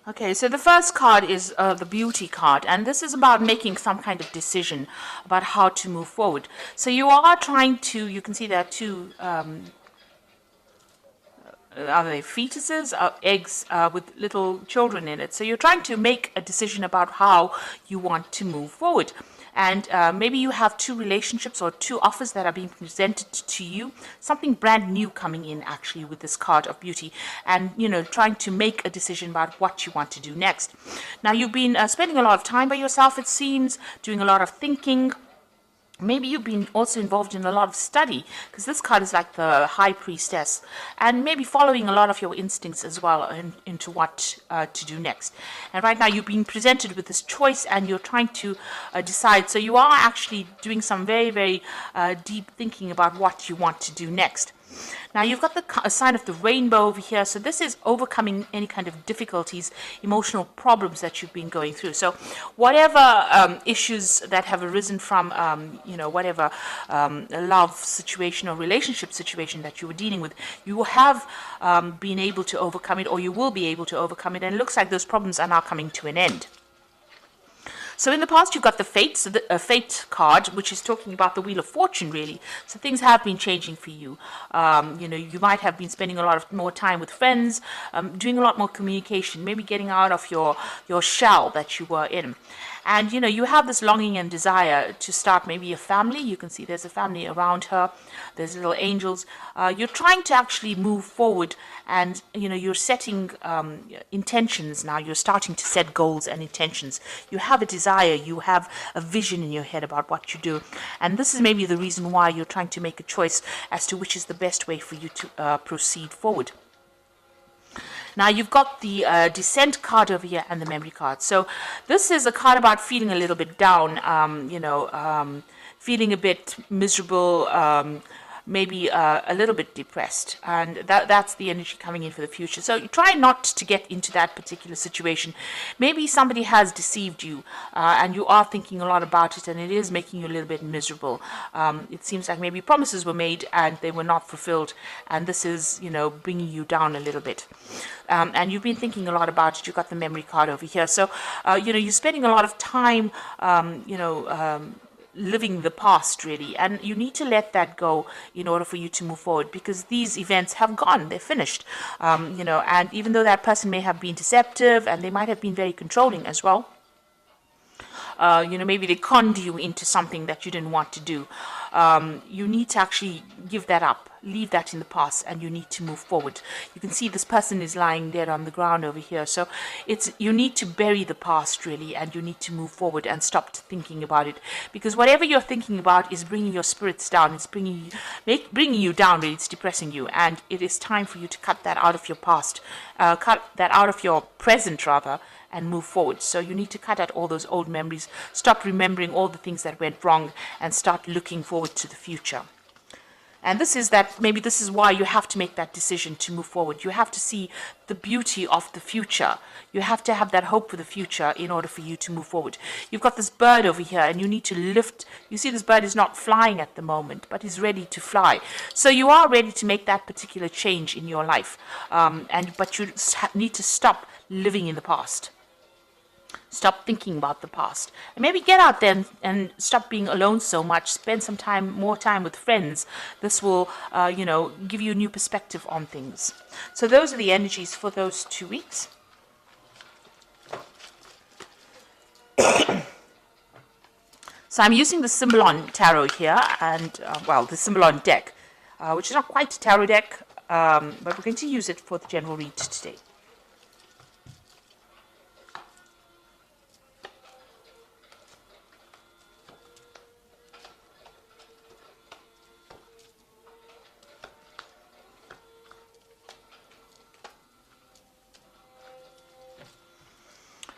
Okay, so the first card is the beauty card, and this is about making some kind of decision about how to move forward. So you are trying to, you can see there are two, are they fetuses, eggs with little children in it. So you're trying to make a decision about how you want to move forward. And maybe you have two relationships or two offers that are being presented to you, something brand new coming in actually with this card of beauty, and trying to make a decision about what you want to do next. Now you've been spending a lot of time by yourself, it seems, doing a lot of thinking. Maybe you've been also involved in a lot of study, because this card is like the high priestess, and maybe following a lot of your instincts as well into what to do next. And right now you've been presented with this choice and you're trying to decide. So you are actually doing some very, very deep thinking about what you want to do next. Now you've got the sign of the rainbow over here. So this is overcoming any kind of difficulties, emotional problems that you've been going through. So whatever issues that have arisen from, whatever love situation or relationship situation that you were dealing with, you have been able to overcome it, or you will be able to overcome it. And it looks like those problems are now coming to an end. So in the past, you've got the Fate, so the Fate card, which is talking about the Wheel of Fortune, really. So things have been changing for you. You might have been spending a lot of more time with friends, doing a lot more communication, maybe getting out of your shell that you were in. And, you have this longing and desire to start maybe a family. You can see there's a family around her. There's little angels. You're trying to actually move forward, and, you're setting intentions now. You're starting to set goals and intentions. You have a desire. You have a vision in your head about what you do. And this is maybe the reason why you're trying to make a choice as to which is the best way for you to proceed forward. Now you've got the Descent card over here and the Memory card. So this is a card about feeling a little bit down, feeling a bit miserable, maybe a little bit depressed, and that's the energy coming in for the future. So you try not to get into that particular situation. Maybe somebody has deceived you, and you are thinking a lot about it, and it is making you a little bit miserable. It seems like maybe promises were made and they were not fulfilled, and this is, bringing you down a little bit. And you've been thinking a lot about it. You've got the Memory card over here. So, you're spending a lot of time, living the past, really, and you need to let that go in order for you to move forward, because these events have gone, they're finished, and even though that person may have been deceptive and they might have been very controlling as well, maybe they conned you into something that you didn't want to do. You need to actually give that up, leave that in the past, and you need to move forward. You can see this person is lying dead on the ground over here. So you need to bury the past, really, and you need to move forward and stop thinking about it, because whatever you're thinking about is bringing your spirits down. It's bringing you down, really. It's depressing you, and it is time for you to cut that out of your past, cut that out of your present, rather, and move forward. So you need to cut out all those old memories, stop remembering all the things that went wrong, and start looking forward to the future. And maybe this is why you have to make that decision to move forward. You have to see the beauty of the future. You have to have that hope for the future in order for you to move forward. You've got this bird over here, and you need to lift. You see this bird is not flying at the moment, but is ready to fly. So you are ready to make that particular change in your life. But you need to stop living in the past. Stop thinking about the past, and maybe get out there and stop being alone so much. Spend some more time with friends. This will, give you a new perspective on things. So those are the energies for those 2 weeks. So I'm using the Symbolon Tarot here, and the Symbolon deck, which is not quite a tarot deck, but we're going to use it for the general read today.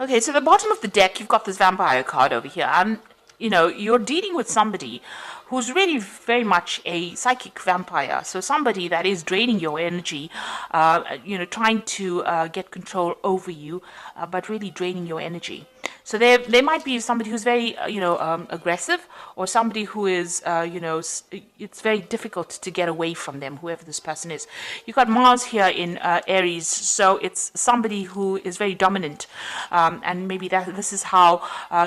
Okay, so at the bottom of the deck, you've got this Vampire card over here, and, you're dealing with somebody who's really very much a psychic vampire. So somebody that is draining your energy, trying to get control over you, but really draining your energy. So there might be somebody who's very, aggressive, or somebody who is, it's very difficult to get away from them, whoever this person is. You've got Mars here in Aries, so it's somebody who is very dominant, and maybe this is how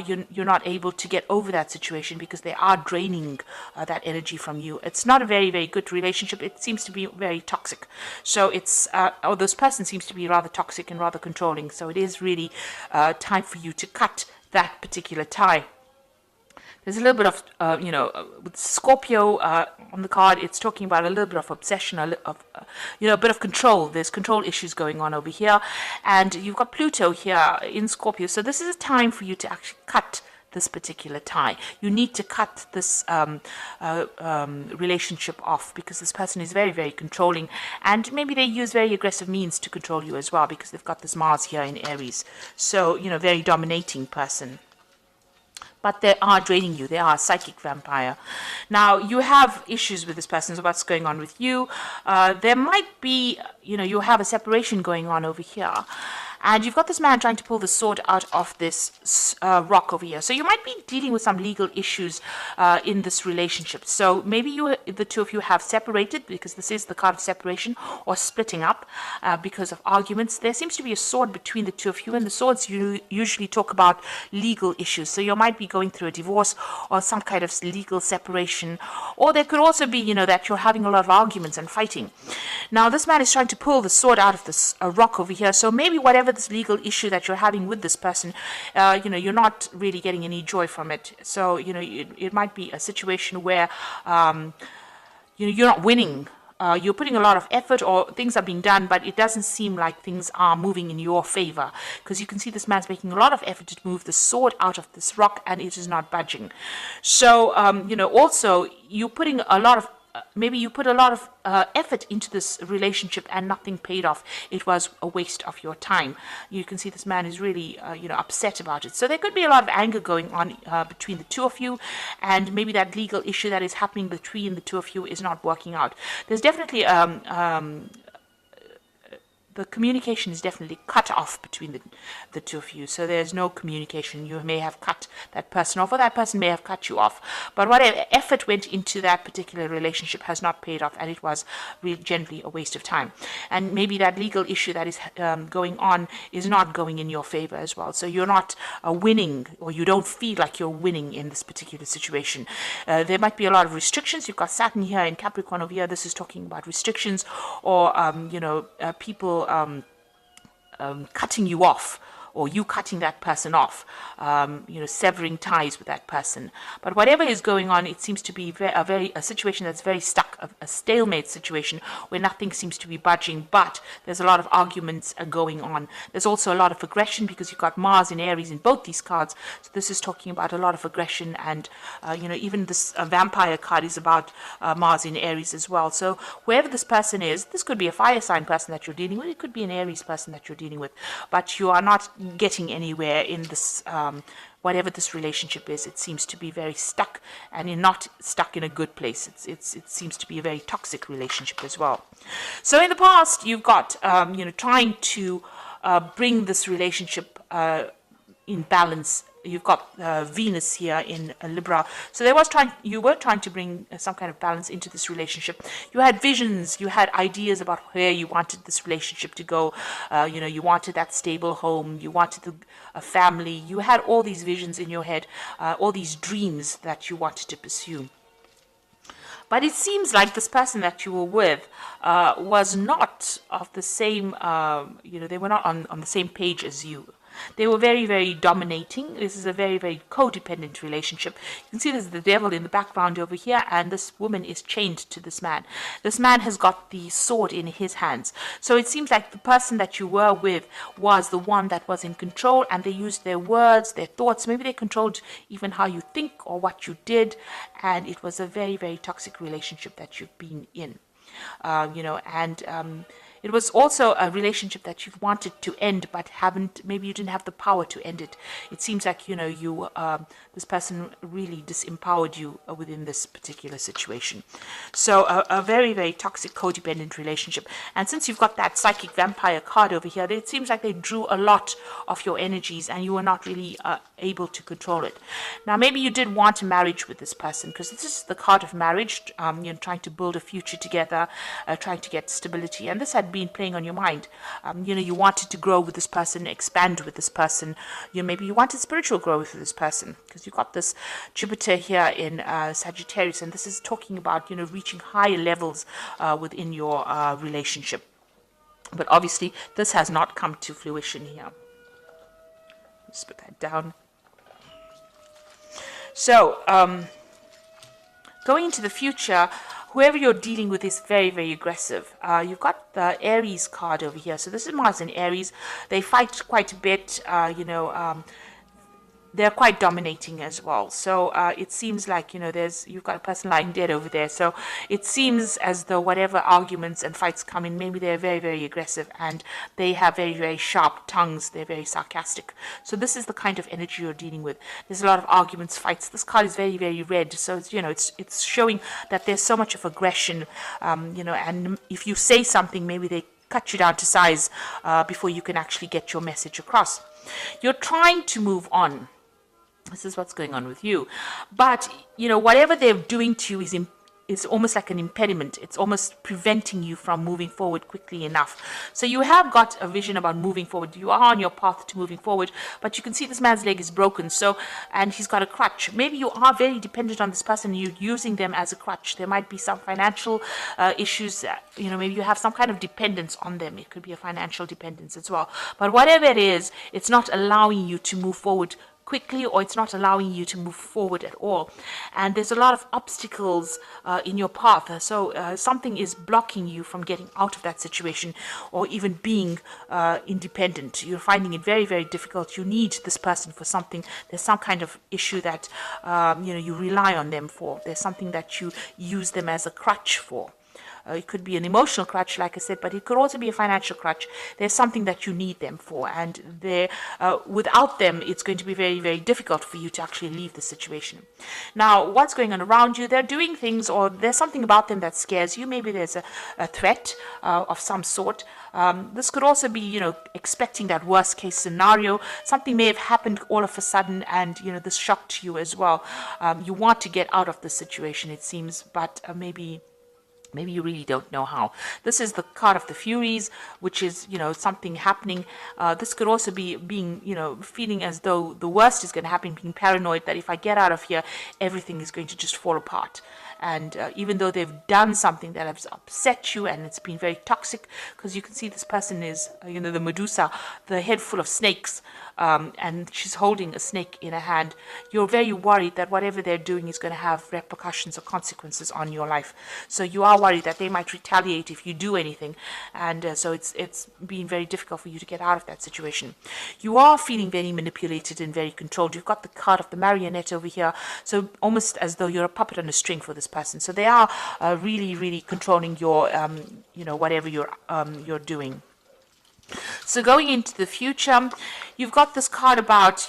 you're not able to get over that situation, because they are draining that energy from you. It's not a very, very good relationship. It seems to be very toxic. So or this person seems to be rather toxic and rather controlling. So it is really time for you to cut that particular tie. There's a little bit of, with Scorpio on the card, it's talking about a little bit of obsession, a bit of control. There's control issues going on over here. And you've got Pluto here in Scorpio. So this is a time for you to actually cut this particular tie. You need to cut this relationship off, because this person is very, very controlling, and maybe they use very aggressive means to control you as well, because they've got this Mars here in Aries. So, very dominating person. But they are draining you. They are a psychic vampire. Now, you have issues with this person, so what's going on with you? There might be, you have a separation going on over here. And you've got this man trying to pull the sword out of this rock over here. So you might be dealing with some legal issues in this relationship. So maybe the two of you have separated, because this is the card of separation, or splitting up because of arguments. There seems to be a sword between the two of you, and the swords usually talk about legal issues. So you might be going through a divorce or some kind of legal separation. Or there could also be, that you're having a lot of arguments and fighting. Now, this man is trying to pull the sword out of this rock over here. So maybe whatever this legal issue that you're having with this person, you're not really getting any joy from it. So, it might be a situation where, you're not winning. You're putting a lot of effort, or things are being done, but it doesn't seem like things are moving in your favor, because you can see this man's making a lot of effort to move the sword out of this rock, and it is not budging. So, also you're putting a lot of maybe you put a lot of effort into this relationship and nothing paid off. It was a waste of your time. You can see this man is really, upset about it. So there could be a lot of anger going on between the two of you, and maybe that legal issue that is happening between the two of you is not working out. There's definitely the communication is definitely cut off between the two of you. So there's no communication. You may have cut that person off, or that person may have cut you off. But whatever effort went into that particular relationship has not paid off, and it was really generally a waste of time. And maybe that legal issue that is going on is not going in your favor as well. So you're not winning, or you don't feel like you're winning in this particular situation. There might be a lot of restrictions. You've got Saturn here in Capricorn over here. This is talking about restrictions, or people cutting you off, or you cutting that person off, severing ties with that person. But whatever is going on, it seems to be a situation that's very stuck, a stalemate situation where nothing seems to be budging, but there's a lot of arguments going on. There's also a lot of aggression, because you've got Mars in Aries in both these cards. So this is talking about a lot of aggression, and, even this vampire card is about Mars in Aries as well. So whoever this person is, this could be a fire sign person that you're dealing with. It could be an Aries person that you're dealing with, but you are not getting anywhere in this, whatever this relationship is. It seems to be very stuck, and you're not stuck in a good place. It seems to be a very toxic relationship as well. So in the past, you've got, trying to bring this relationship in balance. You've got Venus here in Libra. So you were trying to bring some kind of balance into this relationship. You had visions, you had ideas about where you wanted this relationship to go. You wanted that stable home, you wanted a family. You had all these visions in your head, all these dreams that you wanted to pursue. But it seems like this person that you were with was not of the same, they were not on the same page as you. They were very, very dominating. This is a very, very codependent relationship. You can see there's the devil in the background over here, and this woman is chained to this man. This man has got the sword in his hands. So it seems like the person that you were with was the one that was in control, and they used their words, their thoughts. Maybe they controlled even how you think or what you did, and it was a very, very toxic relationship that you've been in. It was also a relationship that you've wanted to end, but haven't. Maybe you didn't have the power to end it. It seems like this person really disempowered you within this particular situation. So a very, very toxic, codependent relationship. And since you've got that psychic vampire card over here, it seems like they drew a lot of your energies, and you were not really able to control it. Now, maybe you did want a marriage with this person, because this is the card of marriage. Trying to build a future together, trying to get stability, and this had been playing on your mind. You wanted to grow with this person, expand with this person. Maybe you wanted spiritual growth with this person, because you've got this Jupiter here in Sagittarius, and this is talking about reaching higher levels within your relationship. But obviously, this has not come to fruition here. Let's put that down. So, going into the future, whoever you're dealing with is very, very aggressive. You've got the Aries card over here. So this is Mars and Aries. They fight quite a bit, they're quite dominating as well. So it seems like, you've got a person lying dead over there. So it seems as though whatever arguments and fights come in, maybe they're very, very aggressive, and they have very, very sharp tongues. They're very sarcastic. So this is the kind of energy you're dealing with. There's a lot of arguments, fights. This card is very, very red. So it's showing that there's so much of aggression, and if you say something, maybe they cut you down to size before you can actually get your message across. You're trying to move on. This is what's going on with you. But, whatever they're doing to you is almost like an impediment. It's almost preventing you from moving forward quickly enough. So you have got a vision about moving forward. You are on your path to moving forward, but you can see this man's leg is broken. And he's got a crutch. Maybe you are very dependent on this person. You're using them as a crutch. There might be some financial issues. Maybe you have some kind of dependence on them. It could be a financial dependence as well. But whatever it is, it's not allowing you to move forward quickly, or it's not allowing you to move forward at all. And there's a lot of obstacles in your path. So something is blocking you from getting out of that situation, or even being independent. You're finding it very, very difficult. You need this person for something. There's some kind of issue that you rely on them for. There's something that you use them as a crutch for. It could be an emotional crutch, like I said, but it could also be a financial crutch. There's something that you need them for, and without them, it's going to be very, very difficult for you to actually leave the situation. Now, what's going on around you? They're doing things, or there's something about them that scares you. Maybe there's a threat of some sort. This could also be, expecting that worst case scenario. Something may have happened all of a sudden, and, this shocked you as well. You want to get out of the situation, it seems, but maybe you really don't know how. This is the card of the Furies, which is, something happening. This could also be being, feeling as though the worst is going to happen, being paranoid that if I get out of here, everything is going to just fall apart. And even though they've done something that has upset you, and it's been very toxic, because you can see this person is, the Medusa, the head full of snakes, and she's holding a snake in her hand. You're very worried that whatever they're doing is going to have repercussions or consequences on your life. So you are worried that they might retaliate if you do anything, and so it's been very difficult for you to get out of that situation. You are feeling very manipulated and very controlled. You've got the card of the marionette over here, so almost as though you're a puppet on a string for this person. So they are really, really controlling your, whatever you're doing. So going into the future, you've got this card about,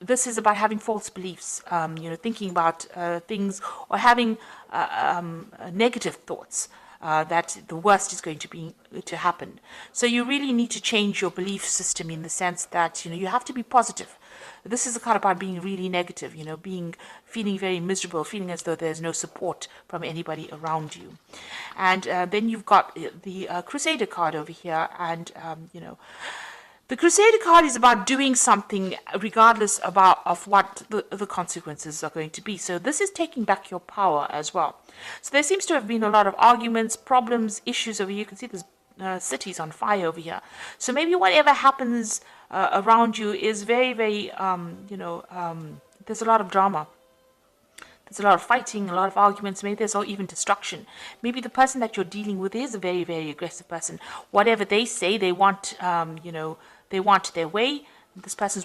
this is about having false beliefs, thinking about things, or having negative thoughts. That the worst is going to happen. So you really need to change your belief system, in the sense that you have to be positive. This is a card about being really negative, feeling very miserable, feeling as though there's no support from anybody around you. And then you've got the Crusader card over here, and the Crusader card is about doing something regardless of what the consequences are going to be. So this is taking back your power as well. So there seems to have been a lot of arguments, problems, issues over here. You can see there's cities on fire over here. So maybe whatever happens around you is very, very, there's a lot of drama. There's a lot of fighting, a lot of arguments. Maybe there's even destruction. Maybe the person that you're dealing with is a very, very aggressive person. Whatever they say, they want, they want their way. This person's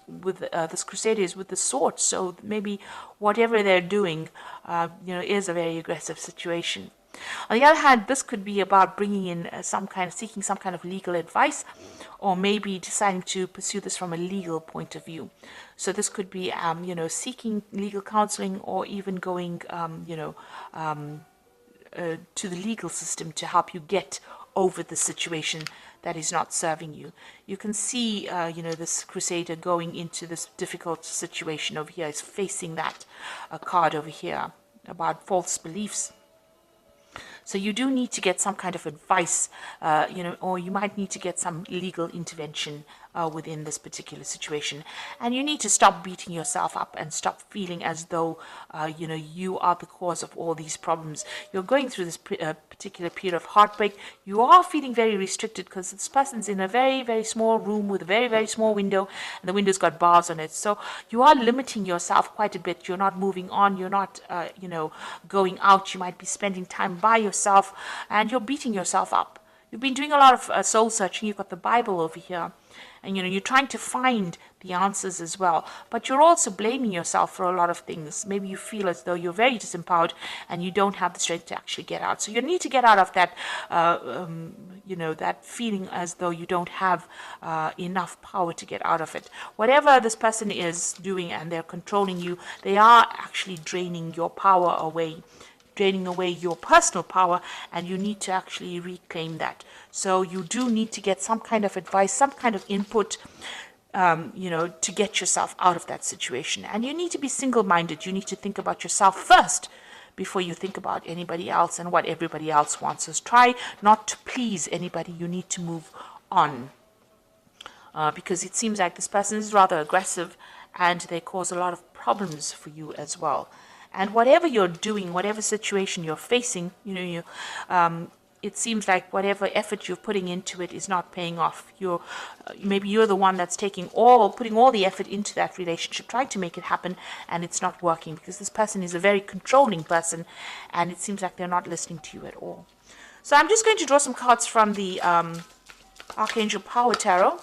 with this Crusader is with the sword. So maybe whatever they're doing, is a very aggressive situation. On the other hand, this could be about bringing in seeking some kind of legal advice, or maybe deciding to pursue this from a legal point of view. So this could be, seeking legal counseling, or even going, to the legal system to help you get over the situation that is not serving you. You can see, this crusader going into this difficult situation over here. Is facing that card over here about false beliefs. So you do need to get some kind of advice, or you might need to get some legal intervention within this particular situation. And you need to stop beating yourself up and stop feeling as though, you are the cause of all these problems. You're going through this particular period of heartbreak. You are feeling very restricted because this person's in a very, very small room with a very, very small window, and the window's got bars on it. So you are limiting yourself quite a bit. You're not moving on. You're not, going out. You might be spending time by yourself, and you're beating yourself up. You've been doing a lot of soul searching. You've got the Bible over here, and you're trying to find the answers as well, but you're also blaming yourself for a lot of things. Maybe you feel as though you're very disempowered and you don't have the strength to actually get out. So you need to get out of that, that feeling as though you don't have enough power to get out of it. Whatever this person is doing and they're controlling you, they are actually draining your power away, draining away your personal power, and you need to actually reclaim that. So you do need to get some kind of advice, some kind of input, to get yourself out of that situation. And you need to be single-minded. You need to think about yourself first before you think about anybody else and what everybody else wants. So try not to please anybody. You need to move on, because it seems like this person is rather aggressive and they cause a lot of problems for you as well. And whatever you're doing, whatever situation you're facing, it seems like whatever effort you're putting into it is not paying off. Maybe you're the one that's putting all the effort into that relationship, trying to make it happen, and it's not working because this person is a very controlling person, and it seems like they're not listening to you at all. So I'm just going to draw some cards from the Archangel Power Tarot.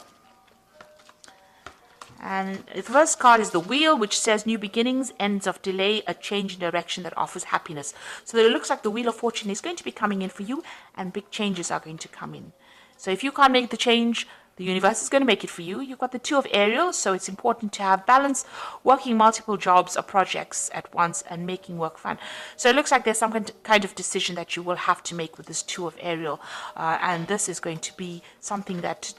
And the first card is the Wheel, which says new beginnings, ends of delay, a change in direction that offers happiness. So it looks like the Wheel of Fortune is going to be coming in for you, and big changes are going to come in. So if you can't make the change, the universe is going to make it for you. You've got the Two of Ariel, so it's important to have balance, working multiple jobs or projects at once and making work fun. So it looks like there's some kind of decision that you will have to make with this Two of Ariel, and this is going to be something that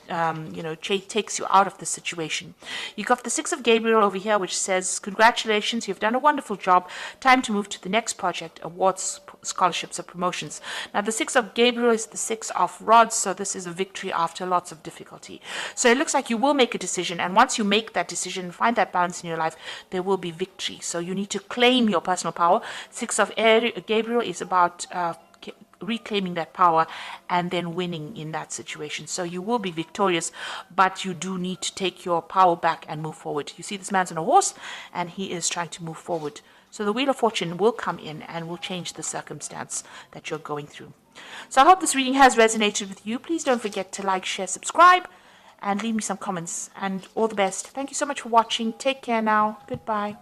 takes you out of the situation. You've got the Six of Gabriel over here, which says, congratulations, you've done a wonderful job. Time to move to the next project, awards, scholarships, or promotions. Now the Six of Gabriel is the Six of Rods, so this is a victory after lots of difficulty. So it looks like you will make a decision, and once you make that decision, find that balance in your life, there will be victory. So you need to claim your personal power. Six of Gabriel is about reclaiming that power and then winning in that situation. So you will be victorious, but you do need to take your power back and move forward. You see this man's on a horse and he is trying to move forward. So the Wheel of Fortune will come in and will change the circumstance that you're going through. So I hope this reading has resonated with you. Please don't forget to like, share, subscribe, and leave me some comments. And all the best. Thank you so much for watching. Take care now. Goodbye.